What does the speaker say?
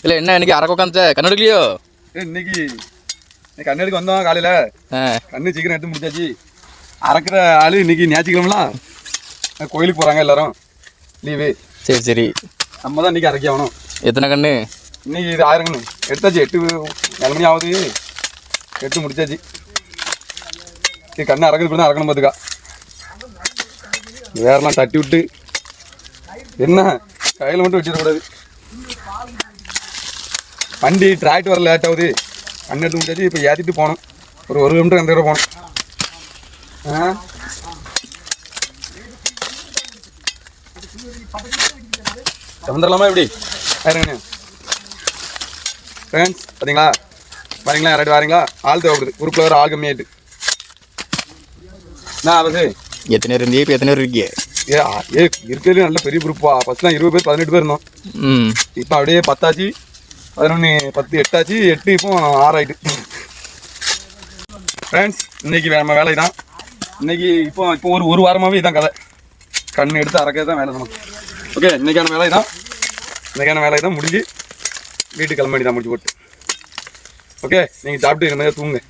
இல்லை என்ன இன்னைக்கு அரை உட்காந்து கண்ணு எடுக்கலையோ? இன்னைக்கு கண்ணெடுக்க வந்தோம் காலையில். கண்ணு சீக்கிரம் எடுத்து முடிச்சாச்சு. அறக்கிற ஆள் இன்னைக்கு ஞாயிற்றுக்கிழமெலாம் கோயிலுக்கு போகிறாங்க எல்லாரும், லீவு. சரி சரி, நம்ம தான் இன்னைக்கு அரைக்க ஆகணும். எத்தனை கண்ணு இன்னைக்கு? இது 1000 கண்ணு எடுத்தாச்சு. 7 மணி ஆகுது, எடுத்து முடிச்சாச்சு. இது கண்ணு அறக்கிறது தான் அறக்கணும் பார்த்துக்கா. வேறெல்லாம் தட்டி விட்டு என்ன கையில் மட்டும் வச்சிடக்கூடாது. வண்டி டிராக்டர் வர லேட் ஆகுது. கண்ணு எடுத்து முடிச்சாச்சு. இப்போ ஏற்றிட்டு போகணும். ஒரு 1 கிலோமீட்டர் அந்த போகணும். வந்துடலாமா எப்படி? ஆயிருங்கண்ணே ஃப்ரெண்ட்ஸ், பார்த்தீங்களா? வரீங்களா? யாராவது வரீங்களா? ஆள் தேவைப்படுது. குரூப்பில் வர ஆள் கம்மியாயிட்டு. என்ன ஆகுது? எத்தனை பேர் இருந்தீங்க? இப்போ எத்தனை பேர் இருக்கீங்க? இருக்கிறதுல நல்ல பெரிய குரூப்பா. ஃபஸ்ட்லாம் 20 பேர் 18 பேர் இருந்தோம். இப்போ அப்படியே 10 ஆச்சு, 11, 10, 8 ஆச்சு. 8 இப்போ 6 ஆகிட்டு. ஃப்ரெண்ட்ஸ், இன்னைக்கு நம்ம வேலை தான். இன்னைக்கு இப்போ ஒரு வாரமாகவே இதான் கதை. கண் எடுத்து அறக்கிறது தான் வேலை நமக்கு. ஓகே, இன்னைக்கான வேலை தான் முடிஞ்சு வீட்டுக்கு கிளம்ப வேண்டியதான், முடிச்சு போட்டு. ஓகே, நீங்கள் சாப்பிட்டு இந்த மாதிரி தூங்குங்க.